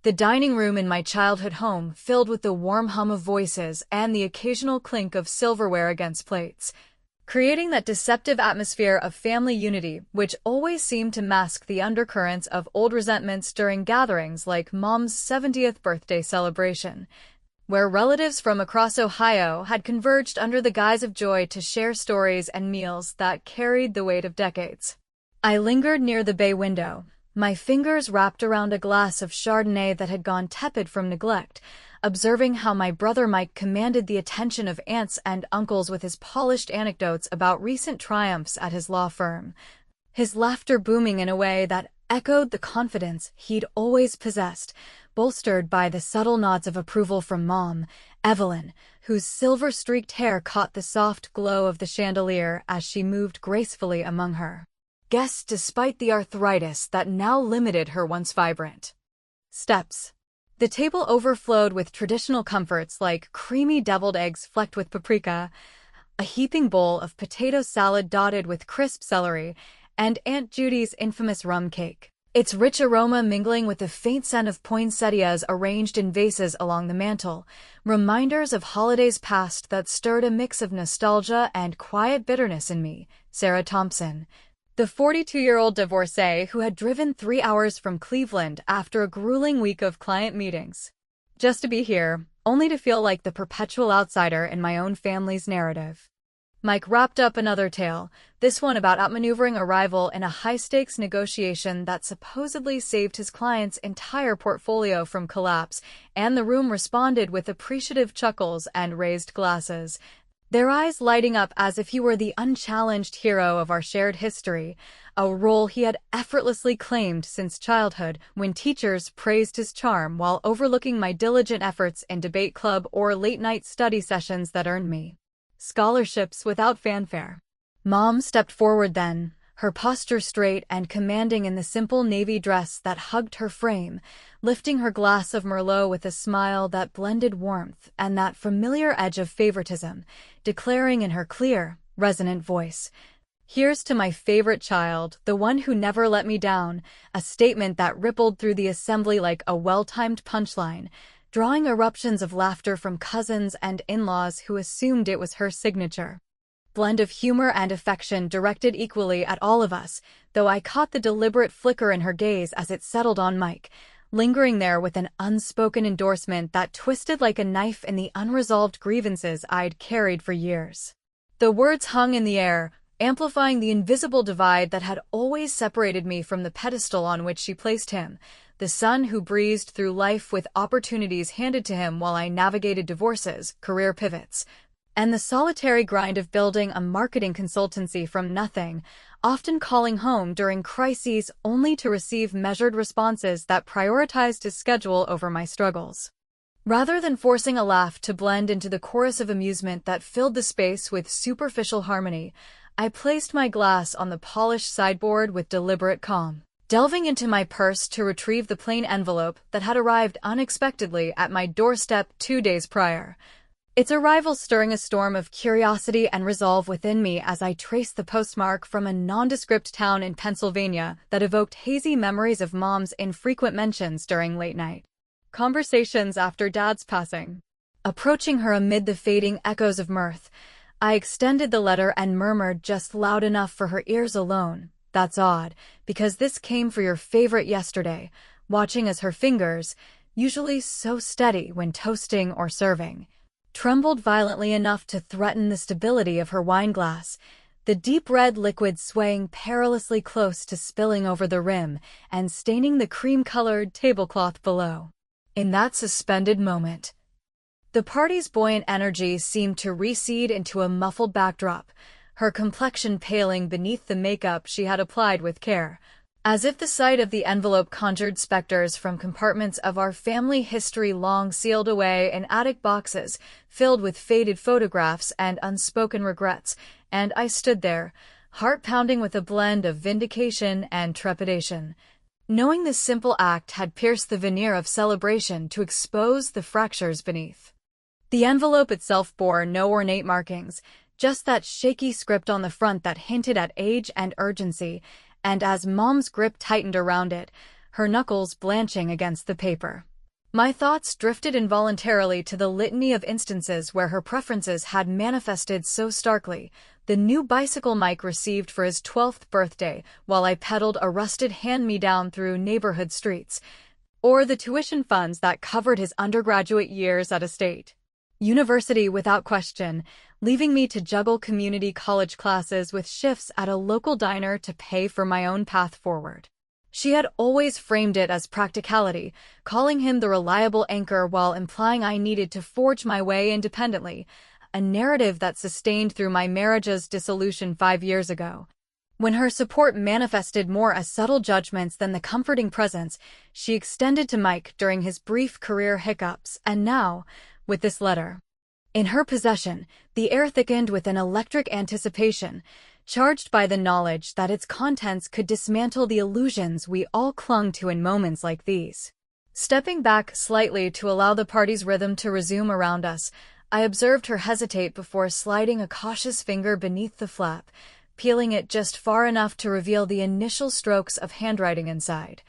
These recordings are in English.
The dining room in my childhood home filled with the warm hum of voices and the occasional clink of silverware against plates, creating that deceptive atmosphere of family unity which always seemed to mask the undercurrents of old resentments during gatherings like Mom's 70th birthday celebration, where relatives from across Ohio had converged under the guise of joy to share stories and meals that carried the weight of decades. I lingered near the bay window, my fingers wrapped around a glass of Chardonnay that had gone tepid from neglect, observing how my brother Mike commanded the attention of aunts and uncles with his polished anecdotes about recent triumphs at his law firm, his laughter booming in a way that echoed the confidence he'd always possessed, bolstered by the subtle nods of approval from Mom, Evelyn, whose silver-streaked hair caught the soft glow of the chandelier as she moved gracefully among her guests despite the arthritis that now limited her once vibrant steps. The table overflowed with traditional comforts like creamy deviled eggs flecked with paprika, a heaping bowl of potato salad dotted with crisp celery, and Aunt Judy's infamous rum cake, its rich aroma mingling with the faint scent of poinsettias arranged in vases along the mantel, reminders of holidays past that stirred a mix of nostalgia and quiet bitterness in me. Sarah Thompson, the 42-year-old divorcee who had driven 3 hours from Cleveland after a grueling week of client meetings, just to be here, only to feel like the perpetual outsider in my own family's narrative. Mike wrapped up another tale, this one about outmaneuvering a rival in a high-stakes negotiation that supposedly saved his client's entire portfolio from collapse, and the room responded with appreciative chuckles and raised glasses, their eyes lighting up as if he were the unchallenged hero of our shared history, a role he had effortlessly claimed since childhood when teachers praised his charm while overlooking my diligent efforts in debate club or late-night study sessions that earned me scholarships without fanfare. Mom stepped forward then, her posture straight and commanding in the simple navy dress that hugged her frame, lifting her glass of Merlot with a smile that blended warmth and that familiar edge of favoritism, declaring in her clear, resonant voice, "Here's to my favorite child, the one who never let me down," a statement that rippled through the assembly like a well-timed punchline, drawing eruptions of laughter from cousins and in-laws who assumed it was her signature blend of humor and affection directed equally at all of us, though I caught the deliberate flicker in her gaze as it settled on Mike, lingering there with an unspoken endorsement that twisted like a knife in the unresolved grievances I'd carried for years. The words hung in the air, amplifying the invisible divide that had always separated me from the pedestal on which she placed him, the son who breezed through life with opportunities handed to him while I navigated divorces, career pivots, and the solitary grind of building a marketing consultancy from nothing, often calling home during crises only to receive measured responses that prioritized his schedule over my struggles. Rather than forcing a laugh to blend into the chorus of amusement that filled the space with superficial harmony, I placed my glass on the polished sideboard with deliberate calm, delving into my purse to retrieve the plain envelope that had arrived unexpectedly at my doorstep 2 days prior, its arrival stirring a storm of curiosity and resolve within me as I traced the postmark from a nondescript town in Pennsylvania that evoked hazy memories of Mom's infrequent mentions during late-night conversations after Dad's passing. Approaching her amid the fading echoes of mirth, I extended the letter and murmured just loud enough for her ears alone, "That's odd, because this came for your favorite yesterday," watching as her fingers, usually so steady when toasting or serving, trembled violently enough to threaten the stability of her wine glass, the deep red liquid swaying perilously close to spilling over the rim and staining the cream-colored tablecloth below. In that suspended moment, the party's buoyant energy seemed to recede into a muffled backdrop, her complexion paling beneath the makeup she had applied with care, as if the sight of the envelope conjured specters from compartments of our family history long sealed away in attic boxes filled with faded photographs and unspoken regrets, and I stood there, heart pounding with a blend of vindication and trepidation, knowing this simple act had pierced the veneer of celebration to expose the fractures beneath. The envelope itself bore no ornate markings, just that shaky script on the front that hinted at age and urgency, and as Mom's grip tightened around it, her knuckles blanching against the paper, My thoughts drifted involuntarily to the litany of instances where her preferences had manifested so starkly. The new bicycle Mike received for his 12th birthday while I pedaled a rusted hand-me-down through neighborhood streets, or the tuition funds that covered his undergraduate years at a state university without question, leaving me to juggle community college classes with shifts at a local diner to pay for my own path forward. She had always framed it as practicality, calling him the reliable anchor while implying I needed to forge my way independently, a narrative that sustained through my marriage's dissolution 5 years ago. When her support manifested more as subtle judgments than the comforting presence she extended to Mike during his brief career hiccups, and now, with this letter in her possession, the air thickened with an electric anticipation, charged by the knowledge that its contents could dismantle the illusions we all clung to in moments like these. Stepping back slightly to allow the party's rhythm to resume around us, I observed her hesitate before sliding a cautious finger beneath the flap, peeling it just far enough to reveal the initial strokes of handwriting inside.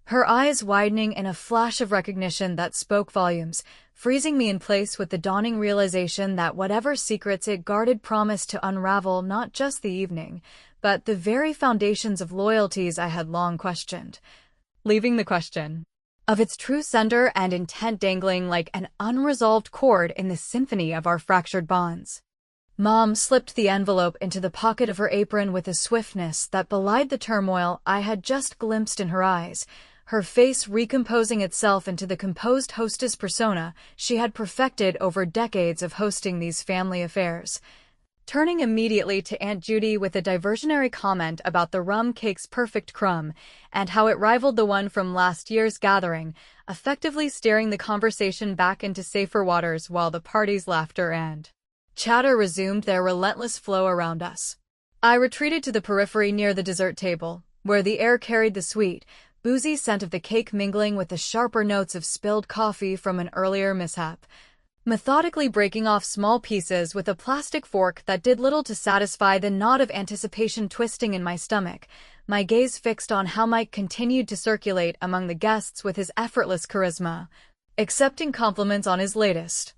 Her eyes widening in a flash of recognition that spoke volumes, freezing me in place with the dawning realization that whatever secrets it guarded promised to unravel not just the evening, but the very foundations of loyalties I had long questioned, leaving the question of its true sender and intent dangling like an unresolved chord in the symphony of our fractured bonds. Mom slipped the envelope into the pocket of her apron with a swiftness that belied the turmoil I had just glimpsed in her eyes, her face recomposing itself into the composed hostess persona she had perfected over decades of hosting these family affairs. Turning immediately to Aunt Judy with a diversionary comment about the rum cake's perfect crumb and how it rivaled the one from last year's gathering, effectively steering the conversation back into safer waters while the party's laughter and chatter resumed their relentless flow around us. I retreated to the periphery near the dessert table, where the air carried the sweet, boozy scent of the cake mingling with the sharper notes of spilled coffee from an earlier mishap. Methodically breaking off small pieces with a plastic fork that did little to satisfy the knot of anticipation twisting in my stomach, my gaze fixed on how Mike continued to circulate among the guests with his effortless charisma, accepting compliments on his latest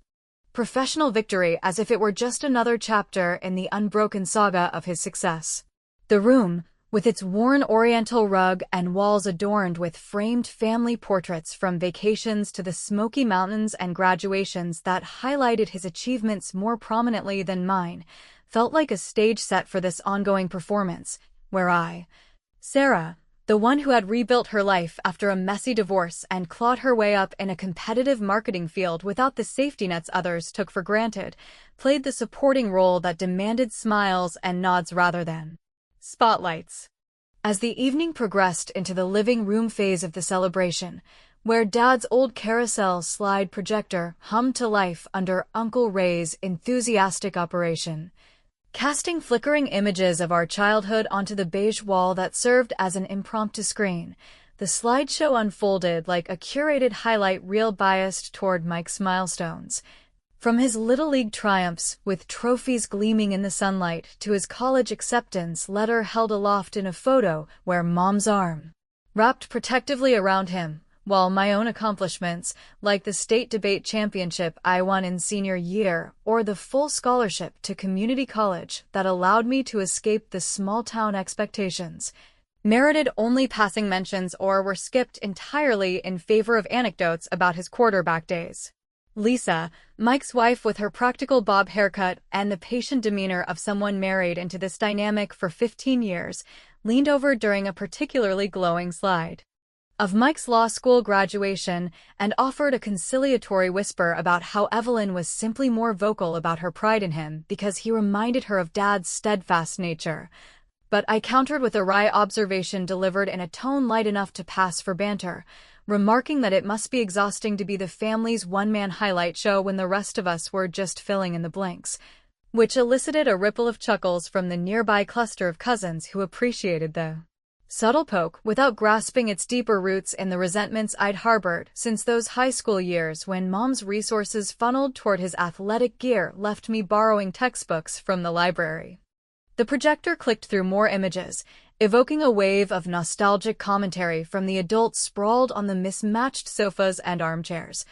professional victory as if it were just another chapter in the unbroken saga of his success. The room, with its worn oriental rug and walls adorned with framed family portraits from vacations to the Smoky Mountains and graduations that highlighted his achievements more prominently than mine, felt like a stage set for this ongoing performance, where I, Sarah, the one who had rebuilt her life after a messy divorce and clawed her way up in a competitive marketing field without the safety nets others took for granted, played the supporting role that demanded smiles and nods rather than spotlights. As the evening progressed into the living room phase of the celebration, where Dad's old carousel slide projector hummed to life under Uncle Ray's enthusiastic operation, casting flickering images of our childhood onto the beige wall that served as an impromptu screen, the slideshow unfolded like a curated highlight reel biased toward Mike's milestones. From his Little League triumphs, with trophies gleaming in the sunlight, to his college acceptance letter held aloft in a photo where Mom's arm wrapped protectively around him, while my own accomplishments, like the state debate championship I won in senior year or the full scholarship to community college that allowed me to escape the small-town expectations, merited only passing mentions or were skipped entirely in favor of anecdotes about his quarterback days. Lisa, Mike's wife with her practical bob haircut and the patient demeanor of someone married into this dynamic for 15 years, leaned over during a particularly glowing slide of Mike's law school graduation and offered a conciliatory whisper about how Evelyn was simply more vocal about her pride in him because he reminded her of Dad's steadfast nature. But I countered with a wry observation delivered in a tone light enough to pass for banter, remarking that it must be exhausting to be the family's one-man highlight show when the rest of us were just filling in the blanks, which elicited a ripple of chuckles from the nearby cluster of cousins who appreciated the subtle poke without grasping its deeper roots in the resentments I'd harbored since those high school years when Mom's resources funneled toward his athletic gear left me borrowing textbooks from the library. The projector clicked through more images, evoking a wave of nostalgic commentary from the adults sprawled on the mismatched sofas and armchairs.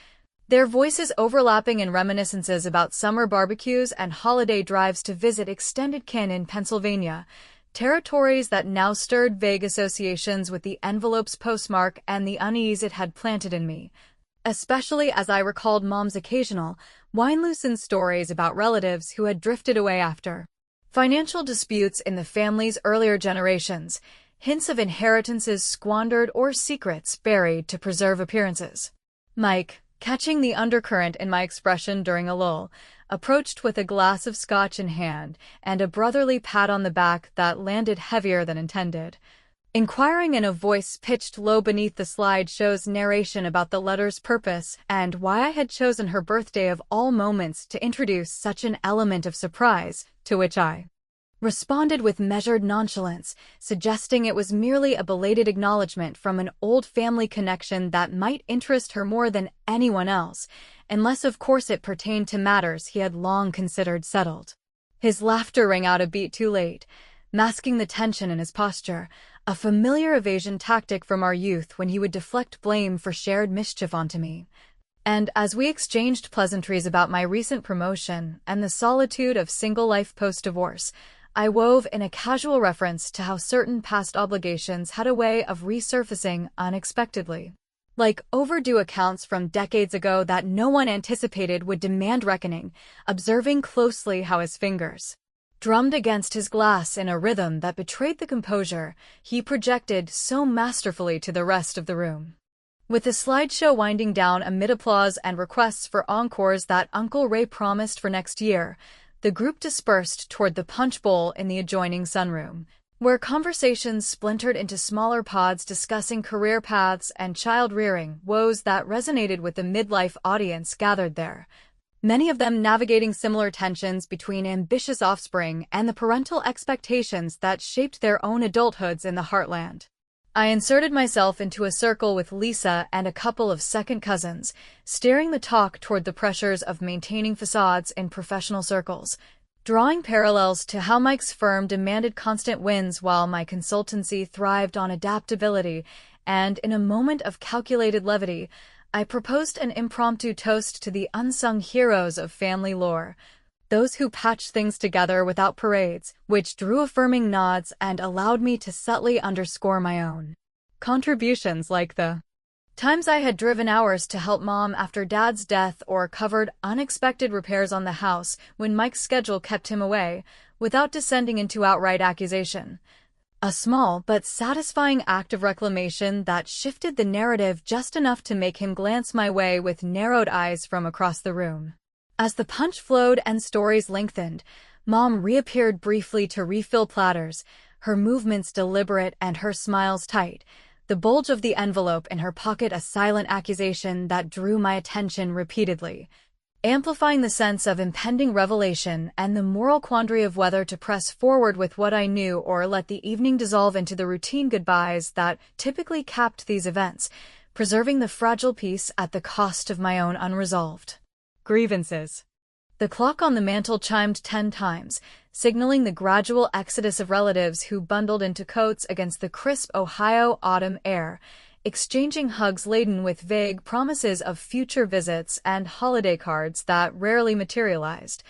Their voices overlapping in reminiscences about summer barbecues and holiday drives to visit extended kin in Pennsylvania, territories that now stirred vague associations with the envelope's postmark and the unease it had planted in me, especially as I recalled Mom's occasional, wine-loosened stories about relatives who had drifted away after financial disputes in the family's earlier generations, hints of inheritances squandered or secrets buried to preserve appearances. Mike, catching the undercurrent in my expression during a lull, approached with a glass of scotch in hand and a brotherly pat on the back that landed heavier than intended. Inquiring in a voice pitched low beneath the slideshow's narration about the letter's purpose and why I had chosen her birthday of all moments to introduce such an element of surprise, to which I responded with measured nonchalance, suggesting it was merely a belated acknowledgement from an old family connection that might interest her more than anyone else, unless of course it pertained to matters he had long considered settled. His laughter rang out a beat too late, masking the tension in his posture, a familiar evasion tactic from our youth when he would deflect blame for shared mischief onto me. And as we exchanged pleasantries about my recent promotion and the solitude of single life post-divorce, I wove in a casual reference to how certain past obligations had a way of resurfacing unexpectedly, like overdue accounts from decades ago that no one anticipated would demand reckoning, observing closely how his fingers drummed against his glass in a rhythm that betrayed the composure he projected so masterfully to the rest of the room. With the slideshow winding down amid applause and requests for encores that Uncle Ray promised for next year, the group dispersed toward the punch bowl in the adjoining sunroom, where conversations splintered into smaller pods discussing career paths and child-rearing woes that resonated with the midlife audience gathered there, many of them navigating similar tensions between ambitious offspring and the parental expectations that shaped their own adulthoods in the heartland. I inserted myself into a circle with Lisa and a couple of second cousins, steering the talk toward the pressures of maintaining facades in professional circles, drawing parallels to how Mike's firm demanded constant wins while my consultancy thrived on adaptability, and in a moment of calculated levity, I proposed an impromptu toast to the unsung heroes of family lore, those who patched things together without parades, which drew affirming nods and allowed me to subtly underscore my own contributions, like the times I had driven hours to help Mom after Dad's death or covered unexpected repairs on the house when Mike's schedule kept him away, without descending into outright accusation. A small but satisfying act of reclamation that shifted the narrative just enough to make him glance my way with narrowed eyes from across the room. As the punch flowed and stories lengthened, Mom reappeared briefly to refill platters, her movements deliberate and her smiles tight, the bulge of the envelope in her pocket a silent accusation that drew my attention repeatedly, amplifying the sense of impending revelation and the moral quandary of whether to press forward with what I knew or let the evening dissolve into the routine goodbyes that typically capped these events, preserving the fragile peace at the cost of my own unresolved grievances. The clock on the mantel chimed 10 times, signaling the gradual exodus of relatives who bundled into coats against the crisp Ohio autumn air, exchanging hugs laden with vague promises of future visits and holiday cards that rarely materialized.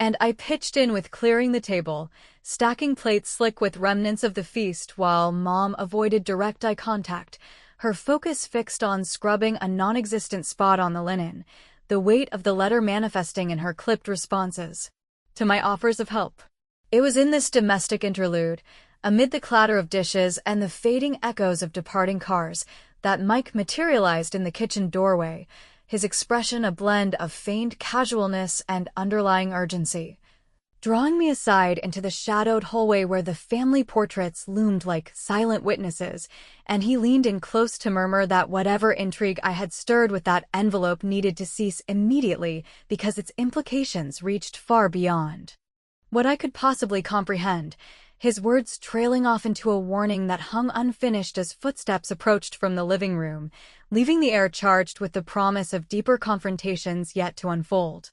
And I pitched in with clearing the table, stacking plates slick with remnants of the feast while Mom avoided direct eye contact, her focus fixed on scrubbing a non-existent spot on the linen, the weight of the letter manifesting in her clipped responses to my offers of help. It was in this domestic interlude, amid the clatter of dishes and the fading echoes of departing cars, that Mike materialized in the kitchen doorway, his expression a blend of feigned casualness and underlying urgency, drawing me aside into the shadowed hallway where the family portraits loomed like silent witnesses, and he leaned in close to murmur that whatever intrigue I had stirred with that envelope needed to cease immediately because its implications reached far beyond what I could possibly comprehend, his words trailing off into a warning that hung unfinished as footsteps approached from the living room, leaving the air charged with the promise of deeper confrontations yet to unfold.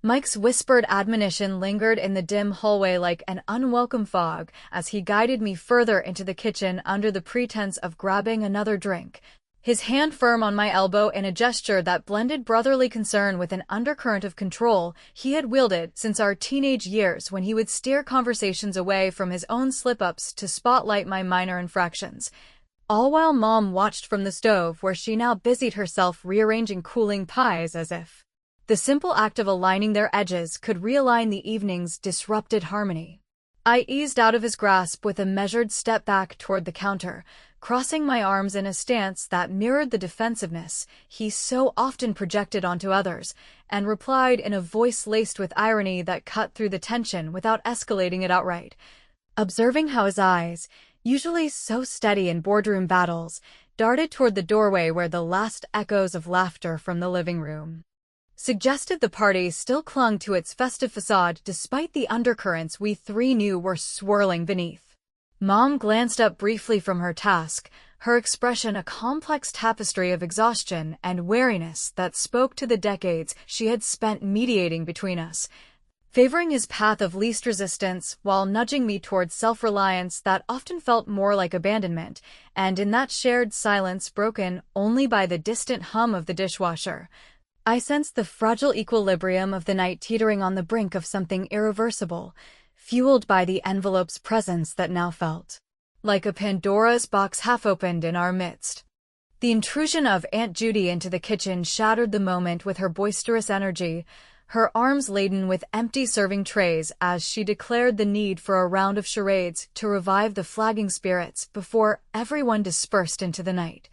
Mike's whispered admonition lingered in the dim hallway like an unwelcome fog as he guided me further into the kitchen under the pretense of grabbing another drink, his hand firm on my elbow in a gesture that blended brotherly concern with an undercurrent of control he had wielded since our teenage years when he would steer conversations away from his own slip-ups to spotlight my minor infractions. All while Mom watched from the stove where she now busied herself rearranging cooling pies as if the simple act of aligning their edges could realign the evening's disrupted harmony. I eased out of his grasp with a measured step back toward the counter, crossing my arms in a stance that mirrored the defensiveness he so often projected onto others, and replied in a voice laced with irony that cut through the tension without escalating it outright. Observing how his eyes, usually so steady in boardroom battles, darted toward the doorway where the last echoes of laughter from the living room suggested the party still clung to its festive facade despite the undercurrents we three knew were swirling beneath. Mom glanced up briefly from her task, her expression a complex tapestry of exhaustion and wariness that spoke to the decades she had spent mediating between us, favoring his path of least resistance while nudging me towards self-reliance that often felt more like abandonment, and in that shared silence broken only by the distant hum of the dishwasher, I sensed the fragile equilibrium of the night teetering on the brink of something irreversible, fueled by the envelope's presence that now felt like a Pandora's box half-opened in our midst. The intrusion of Aunt Judy into the kitchen shattered the moment with her boisterous energy, her arms laden with empty serving trays as she declared the need for a round of charades to revive the flagging spirits before everyone dispersed into the night.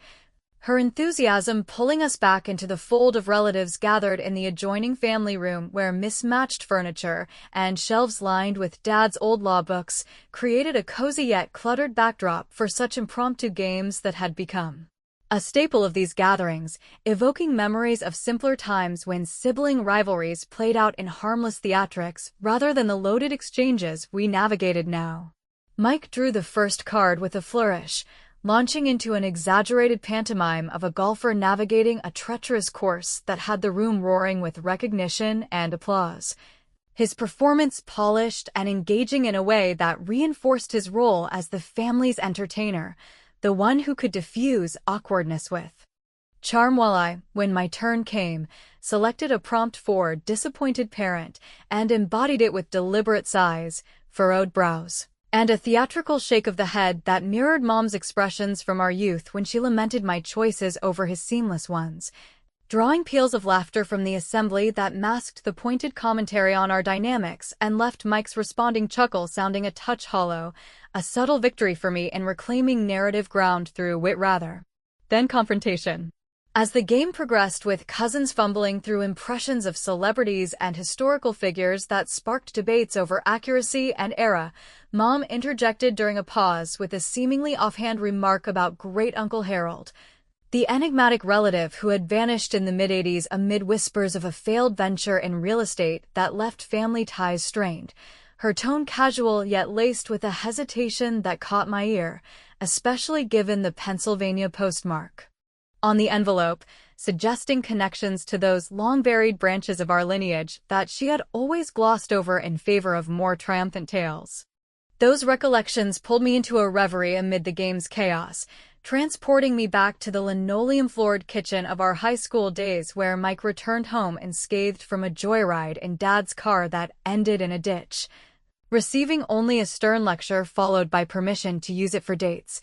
Her enthusiasm pulling us back into the fold of relatives gathered in the adjoining family room where mismatched furniture and shelves lined with Dad's old law books created a cozy yet cluttered backdrop for such impromptu games that had become a staple of these gatherings, evoking memories of simpler times when sibling rivalries played out in harmless theatrics rather than the loaded exchanges we navigated now. Mike drew the first card with a flourish, launching into an exaggerated pantomime of a golfer navigating a treacherous course that had the room roaring with recognition and applause. His performance polished and engaging in a way that reinforced his role as the family's entertainer, the one who could diffuse awkwardness with charm while I, when my turn came, selected a prompt for disappointed parent and embodied it with deliberate sighs, furrowed brows, and a theatrical shake of the head that mirrored Mom's expressions from our youth when she lamented my choices over his seamless ones, drawing peals of laughter from the assembly that masked the pointed commentary on our dynamics and left Mike's responding chuckle sounding a touch hollow, a subtle victory for me in reclaiming narrative ground through wit rather than confrontation. As the game progressed with cousins fumbling through impressions of celebrities and historical figures that sparked debates over accuracy and era, Mom interjected during a pause with a seemingly offhand remark about Great-Uncle Harold, the enigmatic relative who had vanished in the mid-'80s amid whispers of a failed venture in real estate that left family ties strained, her tone casual yet laced with a hesitation that caught my ear, especially given the Pennsylvania postmark on the envelope, suggesting connections to those long-buried branches of our lineage that she had always glossed over in favor of more triumphant tales. Those recollections pulled me into a reverie amid the game's chaos, transporting me back to the linoleum-floored kitchen of our high school days where Mike returned home unscathed from a joyride in Dad's car that ended in a ditch, receiving only a stern lecture followed by permission to use it for dates,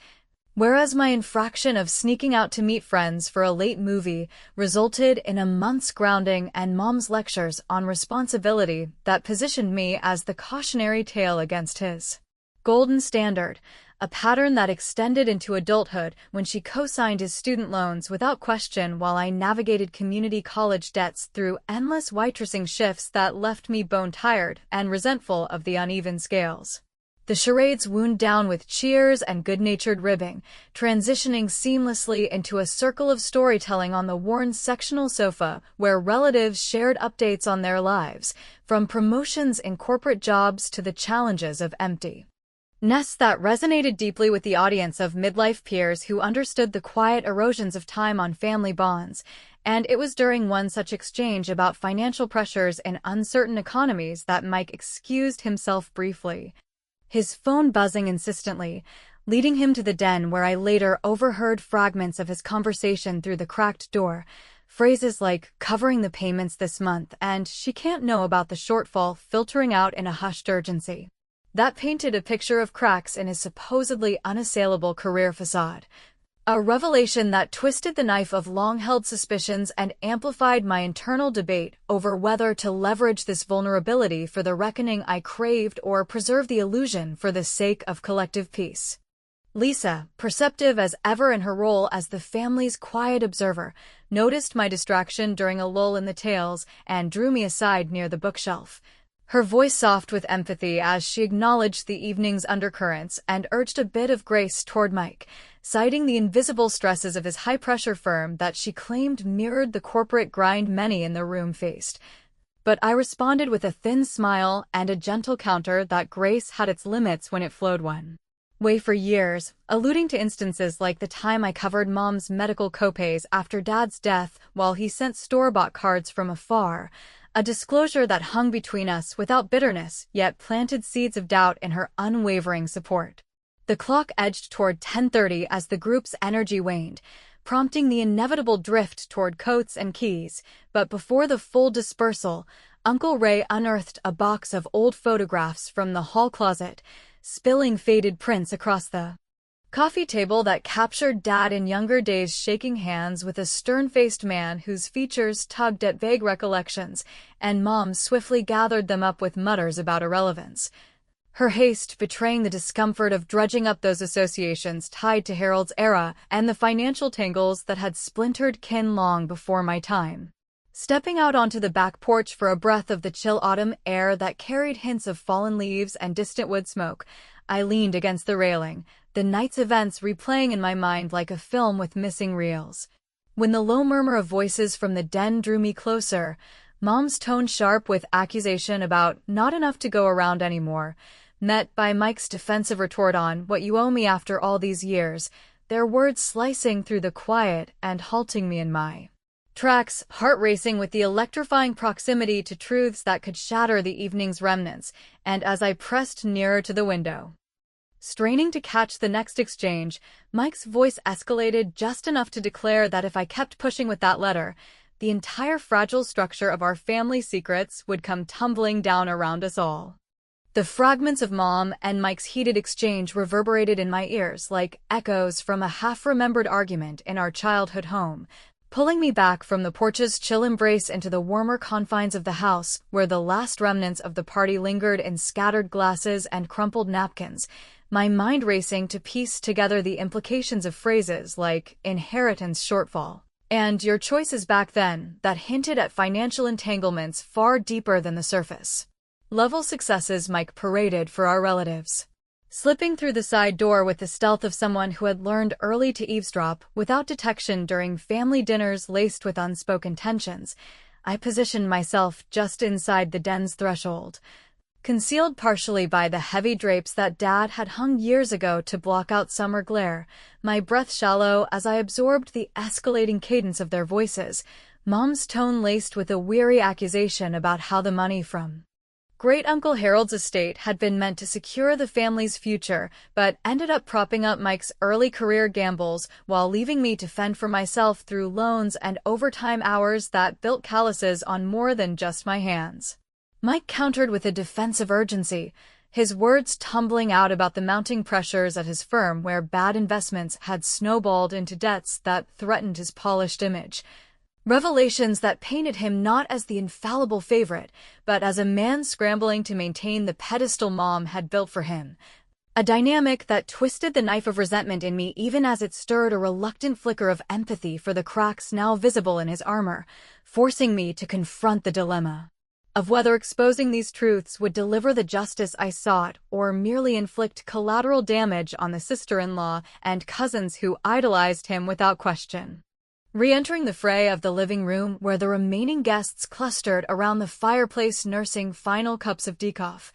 whereas my infraction of sneaking out to meet friends for a late movie resulted in a month's grounding and Mom's lectures on responsibility that positioned me as the cautionary tale against his golden standard, a pattern that extended into adulthood when she co-signed his student loans without question while I navigated community college debts through endless waitressing shifts that left me bone-tired and resentful of the uneven scales. The charades wound down with cheers and good-natured ribbing, transitioning seamlessly into a circle of storytelling on the worn sectional sofa where relatives shared updates on their lives, from promotions in corporate jobs to the challenges of empty nests that resonated deeply with the audience of midlife peers who understood the quiet erosions of time on family bonds, And it was during one such exchange about financial pressures in uncertain economies that Mike excused himself briefly, his phone buzzing insistently, leading him to the den where I later overheard fragments of his conversation through the cracked door. Phrases like covering the payments this month and she can't know about the shortfall filtering out in a hushed urgency. That painted a picture of cracks in his supposedly unassailable career facade. A revelation that twisted the knife of long-held suspicions and amplified my internal debate over whether to leverage this vulnerability for the reckoning I craved or preserve the illusion for the sake of collective peace. Lisa, perceptive as ever in her role as the family's quiet observer, noticed my distraction during a lull in the tales and drew me aside near the bookshelf. Her voice soft with empathy as she acknowledged the evening's undercurrents and urged a bit of grace toward Mike, citing the invisible stresses of his high-pressure firm that she claimed mirrored the corporate grind many in the room faced. But I responded with a thin smile and a gentle counter that grace had its limits when it flowed one way for years, alluding to instances like the time I covered Mom's medical copays after Dad's death while he sent store-bought cards from afar, a disclosure that hung between us without bitterness yet planted seeds of doubt in her unwavering support. The clock edged toward 10:30 as the group's energy waned, prompting the inevitable drift toward coats and keys, but before the full dispersal, Uncle Ray unearthed a box of old photographs from the hall closet, spilling faded prints across the coffee table that captured Dad in younger days shaking hands with a stern-faced man whose features tugged at vague recollections, and Mom swiftly gathered them up with mutters about irrelevance, her haste betraying the discomfort of dredging up those associations tied to Harold's era and the financial tangles that had splintered kin long before my time. Stepping out onto the back porch for a breath of the chill autumn air that carried hints of fallen leaves and distant wood smoke, I leaned against the railing, the night's events replaying in my mind like a film with missing reels. When the low murmur of voices from the den drew me closer, Mom's tone sharp with accusation about not enough to go around anymore, met by Mike's defensive retort on what you owe me after all these years, their words slicing through the quiet and halting me in my tracks, heart racing with the electrifying proximity to truths that could shatter the evening's remnants, and as I pressed nearer to the window, straining to catch the next exchange, Mike's voice escalated just enough to declare that if I kept pushing with that letter, the entire fragile structure of our family secrets would come tumbling down around us all. The fragments of Mom and Mike's heated exchange reverberated in my ears like echoes from a half-remembered argument in our childhood home, pulling me back from the porch's chill embrace into the warmer confines of the house where the last remnants of the party lingered in scattered glasses and crumpled napkins, my mind racing to piece together the implications of phrases like inheritance shortfall and your choices back then that hinted at financial entanglements far deeper than the surface level successes Mike paraded for our relatives. Slipping through the side door with the stealth of someone who had learned early to eavesdrop without detection during family dinners laced with unspoken tensions, I positioned myself just inside the den's threshold, concealed partially by the heavy drapes that Dad had hung years ago to block out summer glare, my breath shallow as I absorbed the escalating cadence of their voices, Mom's tone laced with a weary accusation about how the money from Great-Uncle Harold's estate had been meant to secure the family's future, but ended up propping up Mike's early career gambles while leaving me to fend for myself through loans and overtime hours that built calluses on more than just my hands. Mike countered with a defensive urgency, his words tumbling out about the mounting pressures at his firm where bad investments had snowballed into debts that threatened his polished image. Revelations that painted him not as the infallible favorite, but as a man scrambling to maintain the pedestal Mom had built for him. A dynamic that twisted the knife of resentment in me even as it stirred a reluctant flicker of empathy for the cracks now visible in his armor, forcing me to confront the dilemma of whether exposing these truths would deliver the justice I sought or merely inflict collateral damage on the sister-in-law and cousins who idolized him without question. Re-entering the fray of the living room where the remaining guests clustered around the fireplace nursing final cups of decaf,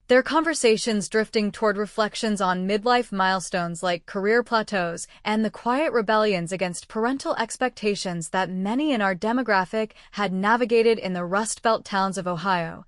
Their conversations drifting toward reflections on midlife milestones like career plateaus and the quiet rebellions against parental expectations that many in our demographic had navigated in the Rust Belt towns of Ohio.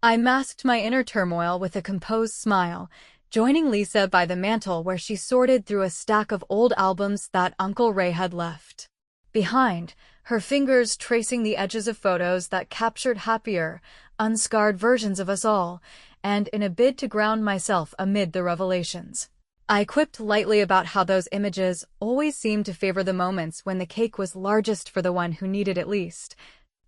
I masked my inner turmoil with a composed smile, joining Lisa by the mantel where she sorted through a stack of old albums that Uncle Ray had left behind, her fingers tracing the edges of photos that captured happier, unscarred versions of us all, and in a bid to ground myself amid the revelations. I quipped lightly about how those images always seemed to favor the moments when the cake was largest for the one who needed it least.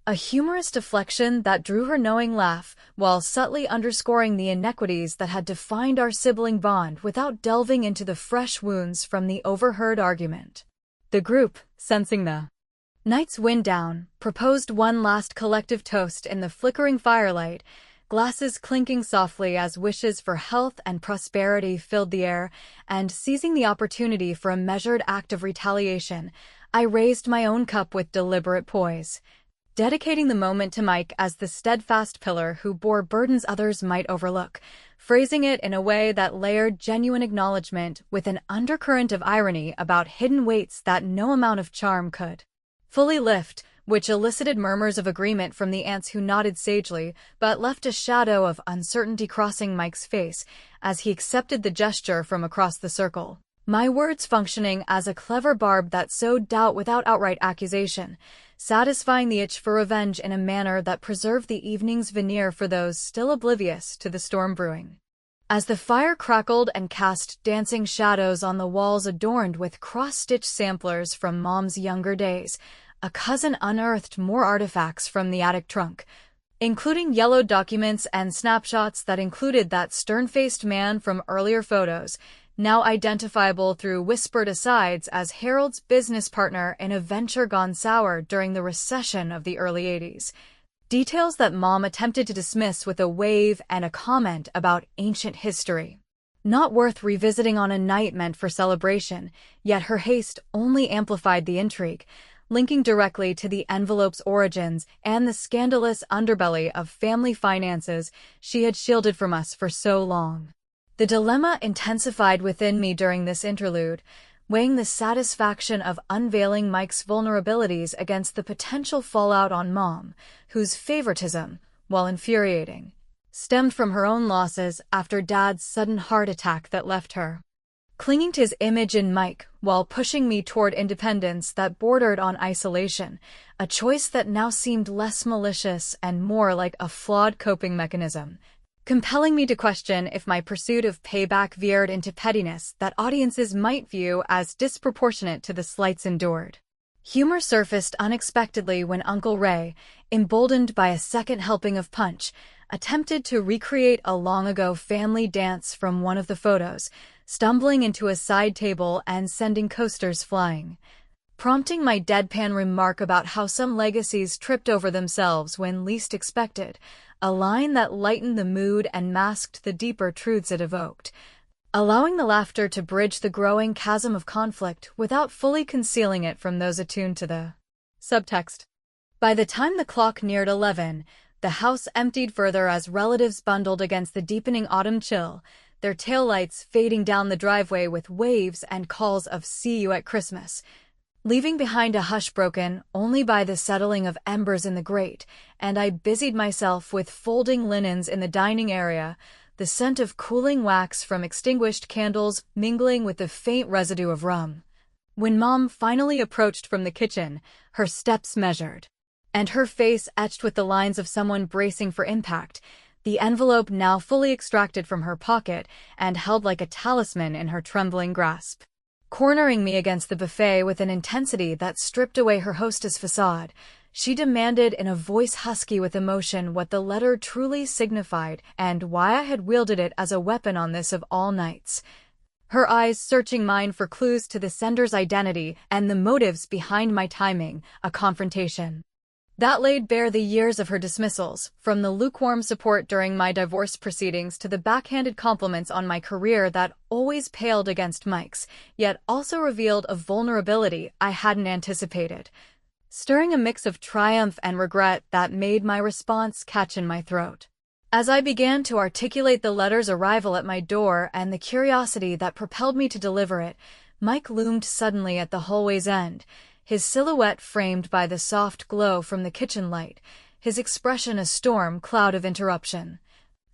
A humorous deflection that drew her knowing laugh, while subtly underscoring the inequities that had defined our sibling bond without delving into the fresh wounds from the overheard argument. The group, sensing the night's wind down, proposed one last collective toast in the flickering firelight, glasses clinking softly as wishes for health and prosperity filled the air, and seizing the opportunity for a measured act of retaliation, I raised my own cup with deliberate poise, dedicating the moment to Mike as the steadfast pillar who bore burdens others might overlook, phrasing it in a way that layered genuine acknowledgement with an undercurrent of irony about hidden weights that no amount of charm could fully lift, which elicited murmurs of agreement from the aunts who nodded sagely, but left a shadow of uncertainty crossing Mike's face as he accepted the gesture from across the circle. My words functioning as a clever barb that sowed doubt without outright accusation, satisfying the itch for revenge in a manner that preserved the evening's veneer for those still oblivious to the storm brewing. As the fire crackled and cast dancing shadows on the walls adorned with cross-stitched samplers from Mom's younger days, a cousin unearthed more artifacts from the attic trunk, including yellowed documents and snapshots that included that stern-faced man from earlier photos, now identifiable through whispered asides as Harold's business partner in a venture gone sour during the recession of the early 80s. Details that Mom attempted to dismiss with a wave and a comment about ancient history. Not worth revisiting on a night meant for celebration, yet her haste only amplified the intrigue, linking directly to the envelope's origins and the scandalous underbelly of family finances she had shielded from us for so long. The dilemma intensified within me during this interlude, weighing the satisfaction of unveiling Mike's vulnerabilities against the potential fallout on Mom, whose favoritism, while infuriating, stemmed from her own losses after Dad's sudden heart attack that left her clinging to his image in Mike while pushing me toward independence that bordered on isolation, a choice that now seemed less malicious and more like a flawed coping mechanism, compelling me to question if my pursuit of payback veered into pettiness that audiences might view as disproportionate to the slights endured. Humor surfaced unexpectedly when Uncle Ray, emboldened by a second helping of punch, attempted to recreate a long-ago family dance from one of the photos, stumbling into a side table and sending coasters flying, prompting my deadpan remark about how some legacies tripped over themselves when least expected, a line that lightened the mood and masked the deeper truths it evoked, allowing the laughter to bridge the growing chasm of conflict without fully concealing it from those attuned to the subtext. By the time the clock neared 11, the house emptied further as relatives bundled against the deepening autumn chill, their taillights fading down the driveway with waves and calls of "see you at Christmas," leaving behind a hush broken only by the settling of embers in the grate, and I busied myself with folding linens in the dining area, the scent of cooling wax from extinguished candles mingling with the faint residue of rum. When Mom finally approached from the kitchen, her steps measured, and her face etched with the lines of someone bracing for impact, the envelope now fully extracted from her pocket and held like a talisman in her trembling grasp. Cornering me against the buffet with an intensity that stripped away her hostess facade, she demanded in a voice husky with emotion what the letter truly signified and why I had wielded it as a weapon on this of all nights. Her eyes searching mine for clues to the sender's identity and the motives behind my timing, a confrontation that laid bare the years of her dismissals, from the lukewarm support during my divorce proceedings to the backhanded compliments on my career that always paled against Mike's, yet also revealed a vulnerability I hadn't anticipated, stirring a mix of triumph and regret that made my response catch in my throat. As I began to articulate the letter's arrival at my door and the curiosity that propelled me to deliver it, Mike loomed suddenly at the hallway's end, his silhouette framed by the soft glow from the kitchen light, his expression a storm cloud of interruption.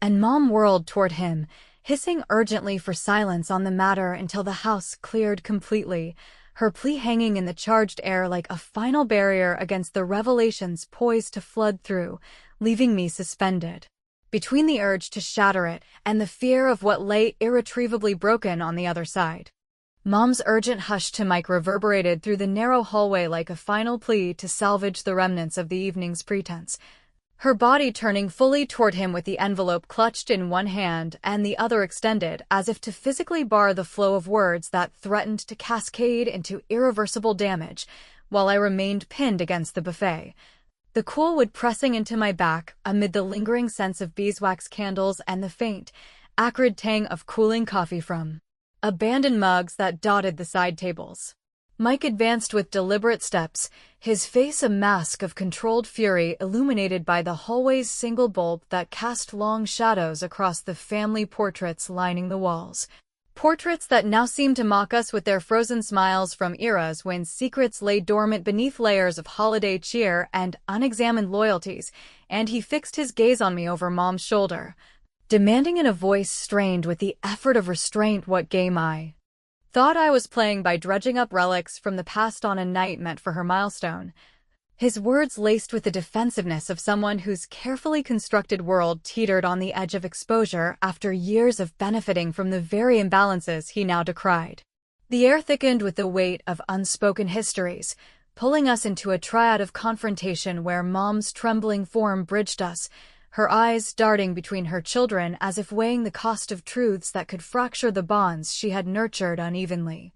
And Mom whirled toward him, hissing urgently for silence on the matter until the house cleared completely, her plea hanging in the charged air like a final barrier against the revelations poised to flood through, leaving me suspended between the urge to shatter it and the fear of what lay irretrievably broken on the other side. Mom's urgent hush to Mike reverberated through the narrow hallway like a final plea to salvage the remnants of the evening's pretense, her body turning fully toward him with the envelope clutched in one hand and the other extended as if to physically bar the flow of words that threatened to cascade into irreversible damage, while I remained pinned against the buffet, the cool wood pressing into my back amid the lingering scents of beeswax candles and the faint, acrid tang of cooling coffee from abandoned mugs that dotted the side tables. Mike advanced with deliberate steps, his face a mask of controlled fury illuminated by the hallway's single bulb that cast long shadows across the family portraits lining the walls. Portraits that now seemed to mock us with their frozen smiles from eras when secrets lay dormant beneath layers of holiday cheer and unexamined loyalties, and he fixed his gaze on me over Mom's shoulder, demanding in a voice strained with the effort of restraint what game I thought I was playing by dredging up relics from the past on a night meant for her milestone. His words laced with the defensiveness of someone whose carefully constructed world teetered on the edge of exposure after years of benefiting from the very imbalances he now decried. The air thickened with the weight of unspoken histories, pulling us into a triad of confrontation where Mom's trembling form bridged us, her eyes darting between her children as if weighing the cost of truths that could fracture the bonds she had nurtured unevenly,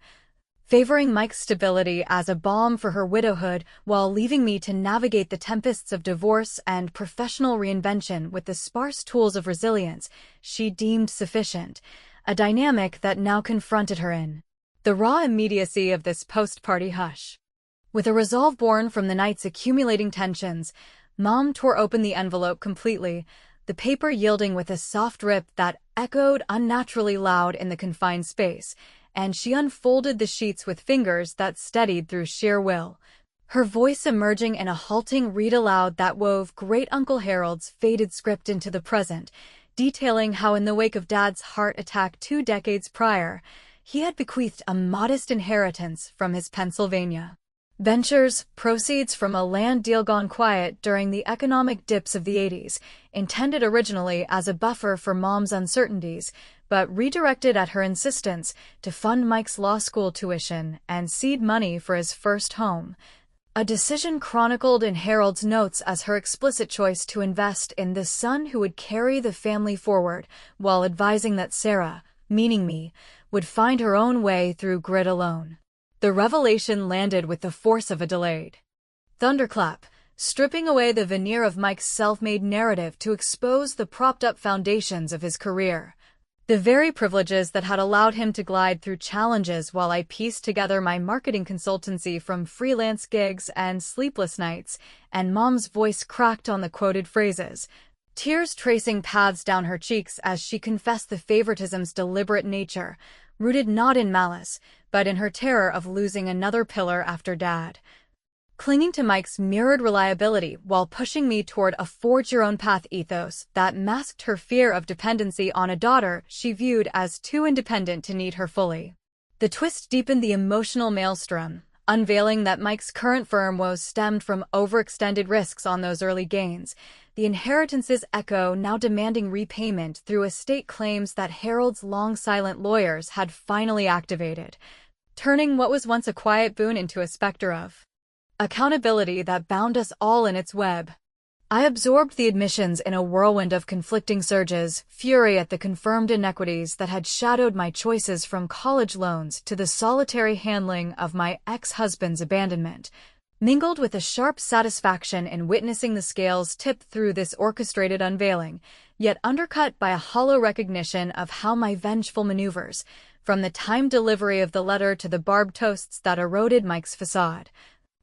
favoring Mike's stability as a balm for her widowhood while leaving me to navigate the tempests of divorce and professional reinvention with the sparse tools of resilience she deemed sufficient, a dynamic that now confronted her in the raw immediacy of this post-party hush. With a resolve born from the night's accumulating tensions, Mom tore open the envelope completely, the paper yielding with a soft rip that echoed unnaturally loud in the confined space, and she unfolded the sheets with fingers that steadied through sheer will, her voice emerging in a halting read-aloud that wove Great Uncle Harold's faded script into the present, detailing how in the wake of Dad's heart attack 2 decades prior, he had bequeathed a modest inheritance from his Pennsylvania ventures, proceeds from a land deal gone quiet during the economic dips of the 80s, intended originally as a buffer for Mom's uncertainties, but redirected at her insistence to fund Mike's law school tuition and seed money for his first home. A decision chronicled in Harold's notes as her explicit choice to invest in the son who would carry the family forward, while advising that Sarah, meaning me, would find her own way through grit alone. The revelation landed with the force of a delayed thunderclap, stripping away the veneer of Mike's self-made narrative to expose the propped-up foundations of his career. The very privileges that had allowed him to glide through challenges while I pieced together my marketing consultancy from freelance gigs and sleepless nights, and Mom's voice cracked on the quoted phrases, tears tracing paths down her cheeks as she confessed the favoritism's deliberate nature, rooted not in malice, but in her terror of losing another pillar after Dad. Clinging to Mike's mirrored reliability while pushing me toward a forge-your-own-path ethos that masked her fear of dependency on a daughter she viewed as too independent to need her fully. The twist deepened the emotional maelstrom, unveiling that Mike's current firm woes stemmed from overextended risks on those early gains, the inheritance's echo now demanding repayment through estate claims that Harold's long-silent lawyers had finally activated, turning what was once a quiet boon into a specter of accountability that bound us all in its web. I absorbed the admissions in a whirlwind of conflicting surges, fury at the confirmed inequities that had shadowed my choices from college loans to the solitary handling of my ex-husband's abandonment, mingled with a sharp satisfaction in witnessing the scales tip through this orchestrated unveiling, yet undercut by a hollow recognition of how my vengeful maneuvers, from the timed delivery of the letter to the barbed toasts that eroded Mike's facade,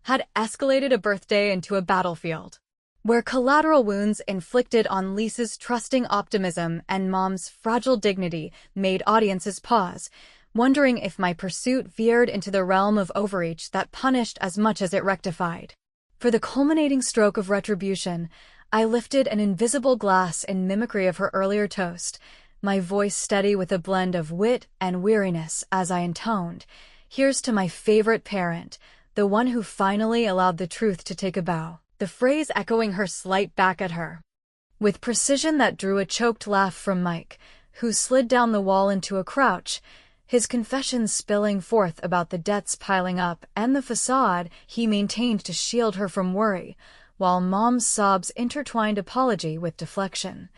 had escalated a birthday into a battlefield. where collateral wounds inflicted on Lisa's trusting optimism and Mom's fragile dignity made audiences pause, wondering if my pursuit veered into the realm of overreach that punished as much as it rectified. For the culminating stroke of retribution, I lifted an invisible glass in mimicry of her earlier toast, my voice steady with a blend of wit and weariness as I intoned, "Here's to my favorite parent, the one who finally allowed the truth to take a bow," the phrase echoing her slight back at her. With precision that drew a choked laugh from Mike, who slid down the wall into a crouch, his confessions spilling forth about the debts piling up and the facade he maintained to shield her from worry, while Mom's sobs intertwined apology with deflection,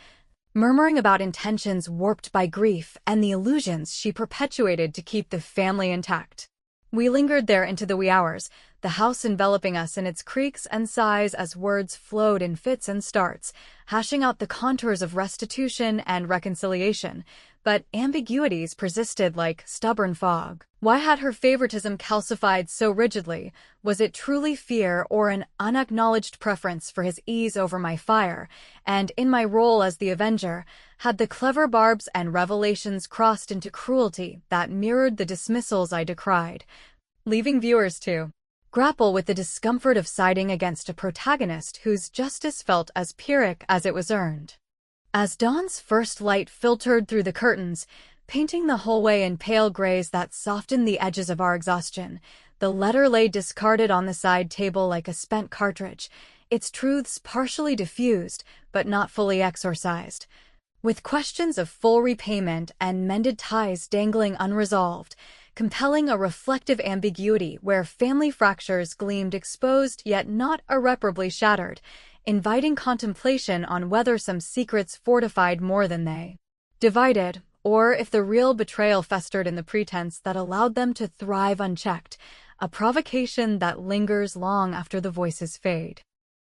murmuring about intentions warped by grief and the illusions she perpetuated to keep the family intact. We lingered there into the wee hours, the house enveloping us in its creaks and sighs as words flowed in fits and starts, hashing out the contours of restitution and reconciliation, but ambiguities persisted like stubborn fog. Why had her favoritism calcified so rigidly? Was it truly fear or an unacknowledged preference for his ease over my fire? And in my role as the avenger, had the clever barbs and revelations crossed into cruelty that mirrored the dismissals I decried, leaving viewers to grapple with the discomfort of siding against a protagonist whose justice felt as Pyrrhic as it was earned? As dawn's first light filtered through the curtains, painting the hallway in pale grays that softened the edges of our exhaustion, the letter lay discarded on the side table like a spent cartridge, its truths partially diffused but not fully exorcised. With questions of full repayment and mended ties dangling unresolved, compelling a reflective ambiguity where family fractures gleamed exposed yet not irreparably shattered, inviting contemplation on whether some secrets fortified more than they divided, or if the real betrayal festered in the pretense that allowed them to thrive unchecked, a provocation that lingers long after the voices fade.